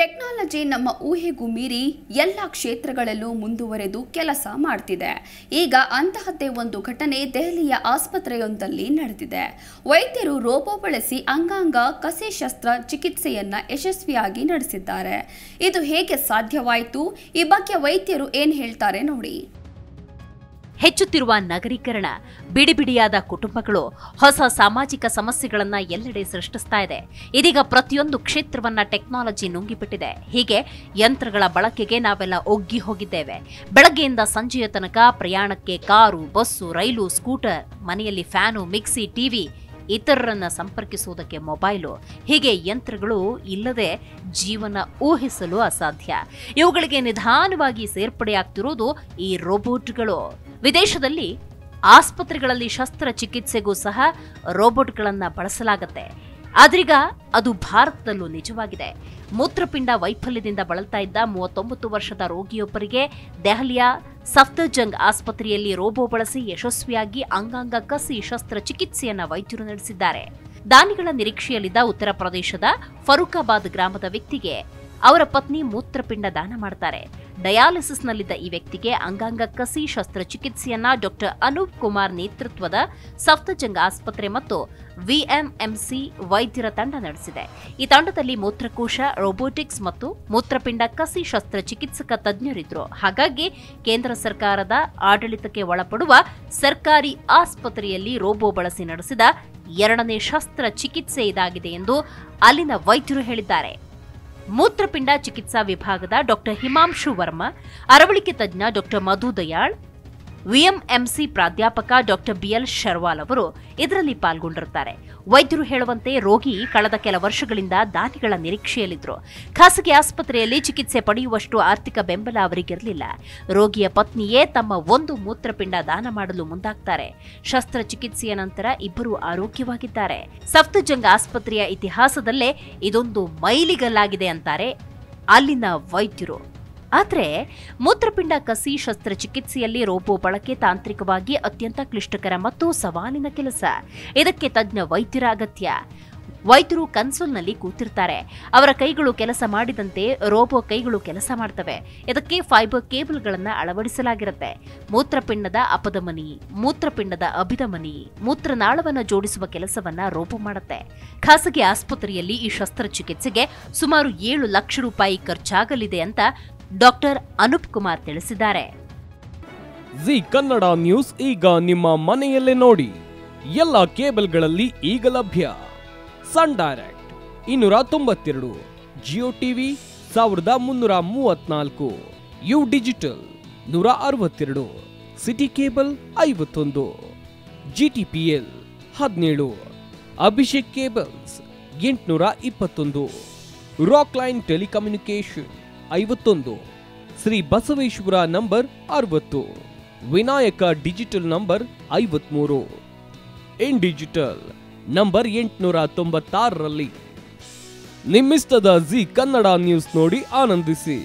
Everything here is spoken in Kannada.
ಟೆಕ್ನಾಲಜಿ ನಮ್ಮ ಊಹೆಗೂ ಮೀರಿ ಎಲ್ಲ ಕ್ಷೇತ್ರಗಳಲ್ಲೂ ಮುಂದುವರೆದು ಕೆಲಸ ಮಾಡ್ತಿದೆ. ಈಗ ಅಂತಹದ್ದೇ ಒಂದು ಘಟನೆ ದೆಹಲಿಯ ಆಸ್ಪತ್ರೆಯೊಂದರಲ್ಲಿ ನಡೆದಿದೆ. ವೈದ್ಯರು ರೋಬೋ ಬಳಸಿ ಅಂಗಾಂಗ ಕಸಿ ಶಸ್ತ್ರ ಚಿಕಿತ್ಸೆಯನ್ನ ಯಶಸ್ವಿಯಾಗಿ ನಡೆಸಿದ್ದಾರೆ. ಇದು ಹೇಗೆ ಸಾಧ್ಯವಾಯಿತು? ಈ ಬಗ್ಗೆ ವೈದ್ಯರು ಏನು ಹೇಳ್ತಾರೆ ನೋಡಿ. ಹೆಚ್ಚುತ್ತಿರುವ ನಗರೀಕರಣ, ಬಿಡಿಬಿಡಿಯಾದ ಕುಟುಂಬಗಳು ಹೊಸ ಸಾಮಾಜಿಕ ಸಮಸ್ಯೆಗಳನ್ನ ಎಲ್ಲೆಡೆ ಸೃಷ್ಟಿಸ್ತಾ ಇದೆ. ಇದೀಗ ಪ್ರತಿಯೊಂದು ಕ್ಷೇತ್ರವನ್ನ ಟೆಕ್ನಾಲಜಿ ನುಂಗಿಬಿಟ್ಟಿದೆ. ಹೀಗೆ ಯಂತ್ರಗಳ ಬಳಕೆಗೆ ನಾವೆಲ್ಲ ಒಗ್ಗಿ ಹೋಗಿದ್ದೇವೆ. ಬೆಳಗ್ಗೆಯಿಂದ ಸಂಜೆಯ ತನಕ ಪ್ರಯಾಣಕ್ಕೆ ಕಾರು, ಬಸ್ಸು, ರೈಲು, ಸ್ಕೂಟರ್, ಮನೆಯಲ್ಲಿ ಫ್ಯಾನು, ಮಿಕ್ಸಿ, ಟಿವಿ, ಇತರರನ್ನ ಸಂಪರ್ಕಿಸುವುದಕ್ಕೆ ಮೊಬೈಲು, ಹೀಗೆ ಯಂತ್ರಗಳು ಇಲ್ಲದೆ ಜೀವನ ಊಹಿಸಲು ಅಸಾಧ್ಯ. ಇವುಗಳಿಗೆ ನಿಧಾನವಾಗಿ ಸೇರ್ಪಡೆಯಾಗ್ತಿರೋದು ಈ ರೋಬೋಟ್ಗಳು. ವಿದೇಶದಲ್ಲಿ ಆಸ್ಪತ್ರೆಗಳಲ್ಲಿ ಶಸ್ತ್ರಚಿಕಿತ್ಸೆಗೂ ಸಹ ರೋಬೋಟ್ಗಳನ್ನ ಬಳಸಲಾಗುತ್ತೆ. ಆದ್ರೀಗ ಅದು ಭಾರತದಲ್ಲೂ ನಿಜವಾಗಿದೆ. ಮೂತ್ರಪಿಂಡ ವೈಫಲ್ಯದಿಂದ ಬಳಲ್ತಾ ಇದ್ದ 39 ವರ್ಷದ ರೋಗಿಯೊಬ್ಬರಿಗೆ ದೆಹಲಿಯ ಸಫ್ದರ್ಜಂಗ್ ಆಸ್ಪತ್ರೆಯಲ್ಲಿ ರೋಬೋ ಬಳಸಿ ಯಶಸ್ವಿಯಾಗಿ ಅಂಗಾಂಗ ಕಸಿ ಶಸ್ತ್ರಚಿಕಿತ್ಸೆಯನ್ನ ವೈದ್ಯರು ನಡೆಸಿದ್ದಾರೆ. ದಾನಿಗಳ ನಿರೀಕ್ಷೆಯಲ್ಲಿದ್ದ ಉತ್ತರ ಪ್ರದೇಶದ ಫರೂಖಾಬಾದ್ ಗ್ರಾಮದ ವ್ಯಕ್ತಿಗೆ ಅವರ ಪತ್ನಿ ಮೂತ್ರಪಿಂಡ ದಾನ ಮಾಡ್ತಾರೆ. ಡಯಾಲಿಸಿಸ್ನಲ್ಲಿದ್ದ ಈ ವ್ಯಕ್ತಿಗೆ ಅಂಗಾಂಗ ಕಸಿ ಶಸ್ತ್ರಚಿಕಿತ್ಸೆಯನ್ನ ಡಾಕ್ಟರ್ ಅನೂಪ್ ಕುಮಾರ್ ನೇತೃತ್ವದ ಸಫ್ದರ್ಜಂಗ್ ಆಸ್ಪತ್ರೆ ಮತ್ತು ವಿಎಂಎಂಸಿ ವೈದ್ಯರ ತಂಡ ನಡೆಸಿದೆ. ಈ ತಂಡದಲ್ಲಿ ಮೂತ್ರಕೋಶ, ರೋಬೋಟಿಕ್ಸ್ ಮತ್ತು ಮೂತ್ರಪಿಂಡ ಕಸಿ ಶಸ್ತ್ರಚಿಕಿತ್ಸಕ ತಜ್ಞರಿದ್ರು. ಹಾಗಾಗಿ ಕೇಂದ್ರ ಸರ್ಕಾರದ ಆಡಳಿತಕ್ಕೆ ಒಳಪಡುವ ಸರ್ಕಾರಿ ಆಸ್ಪತ್ರೆಯಲ್ಲಿ ರೋಬೋ ಬಳಸಿ ನಡೆಸಿದ 2ನೇ ಶಸ್ತ್ರಚಿಕಿತ್ಸೆ ಇದಾಗಿದೆ ಎಂದು ಅಲ್ಲಿನ ವೈದ್ಯರು ಹೇಳಿದ್ದಾರೆ. ಮೂತ್ರಪಿಂಡ ಚಿಕಿತ್ಸಾ ವಿಭಾಗದ ಡಾಕ್ಟರ್ ಹಿಮಾಂಶು ವರ್ಮಾ, ಅರವಳಿಕೆ ತಜ್ಞ ಡಾಕ್ಟರ್ ಮಧು ದಯಾಳ್, ವಿಎಂಎಂಸಿ ಪ್ರಾಧ್ಯಾಪಕ ಡಾಕ್ಟರ್ ಬಿಎಲ್ ಶರ್ವಾಲ್ ಅವರು ಇದರಲ್ಲಿ ಪಾಲ್ಗೊಂಡಿರುತ್ತಾರೆ. ವೈದ್ಯರು ಹೇಳುವಂತೆ ರೋಗಿ ಕಳೆದ ಕೆಲ ವರ್ಷಗಳಿಂದ ದಾನಿಗಳ ನಿರೀಕ್ಷೆಯಲ್ಲಿದ್ರು. ಖಾಸಗಿ ಆಸ್ಪತ್ರೆಯಲ್ಲಿ ಚಿಕಿತ್ಸೆ ಪಡೆಯುವಷ್ಟು ಆರ್ಥಿಕ ಬೆಂಬಲ ಅವರಿಗಿರಲಿಲ್ಲ. ರೋಗಿಯ ಪತ್ನಿಯೇ ತಮ್ಮ ಒಂದು ಮೂತ್ರಪಿಂಡ ದಾನ ಮಾಡಲು ಮುಂದಾಗ್ತಾರೆ. ಶಸ್ತ್ರಚಿಕಿತ್ಸೆಯ ನಂತರ ಇಬ್ಬರು ಆರೋಗ್ಯವಾಗಿದ್ದಾರೆ. ಸಫ್ದರ್ಜಂಗ್ ಆಸ್ಪತ್ರೆಯ ಇತಿಹಾಸದಲ್ಲೇ ಇದೊಂದು ಮೈಲಿಗಲ್ಲಾಗಿದೆ ಅಂತಾರೆ ಅಲ್ಲಿನ ವೈದ್ಯರು. ಆದರೆ ಮೂತ್ರಪಿಂಡ ಕಸಿ ಶಸ್ತ್ರಚಿಕಿತ್ಸೆಯಲ್ಲಿ ರೋಬೋ ಬಳಕೆ ತಾಂತ್ರಿಕವಾಗಿ ಅತ್ಯಂತ ಕ್ಲಿಷ್ಟಕರ ಮತ್ತು ಸವಾಲಿನ ಕೆಲಸ. ಇದಕ್ಕೆ ತಜ್ಞ ವೈದ್ಯರ ಅಗತ್ಯ. ವೈದ್ಯರು ಕನ್ಸೋಲ್ನಲ್ಲಿ ಕೂತಿರ್ತಾರೆ. ಅವರ ಕೈಗಳು ಕೆಲಸ ಮಾಡಿದಂತೆ ರೋಬೋ ಕೈಗಳು ಕೆಲಸ ಮಾಡ್ತವೆ. ಇದಕ್ಕೆ ಫೈಬರ್ ಕೇಬಲ್ಗಳನ್ನು ಅಳವಡಿಸಲಾಗಿರುತ್ತೆ. ಮೂತ್ರಪಿಂಡದ ಅಪಧಮನಿ, ಮೂತ್ರಪಿಂಡದ ಅಭಿಧಮನಿ, ಮೂತ್ರನಾಳವನ್ನು ಜೋಡಿಸುವ ಕೆಲಸವನ್ನ ರೋಬೋ ಮಾಡುತ್ತೆ. ಖಾಸಗಿ ಆಸ್ಪತ್ರೆಯಲ್ಲಿ ಈ ಶಸ್ತ್ರಚಿಕಿತ್ಸೆಗೆ ಸುಮಾರು 7 ಲಕ್ಷ ರೂಪಾಯಿ ಖರ್ಚಾಗಲಿದೆ ಅಂತ ಡಾಕ್ಟರ್ ಅನೂಪ್ ಕುಮಾರ್ ತಿಳಿಸಿದ್ದಾರೆ. ಜಿ ಕನ್ನಡ ನ್ಯೂಸ್ ಈಗ ನಿಮ್ಮ ಮನೆಯಲ್ಲೇ ನೋಡಿ. ಎಲ್ಲ ಕೇಬಲ್ಗಳಲ್ಲಿ ಈಗ ಲಭ್ಯ. Sun Direct 292, Jio TV 1334, U digital 162, city cable 51, GTPL 17, Abhishek cables 821, rock line telecommunication 51, Shri Basaveshwara number 60, Vinayaka digital number 53, in digital number 896ರಲ್ಲಿ. ನಿಮ್ಮಿಸ್ತದ ಜಿ ಕನ್ನಡ ನ್ಯೂಸ್ ನೋಡಿ ಆನಂದಿಸಿ.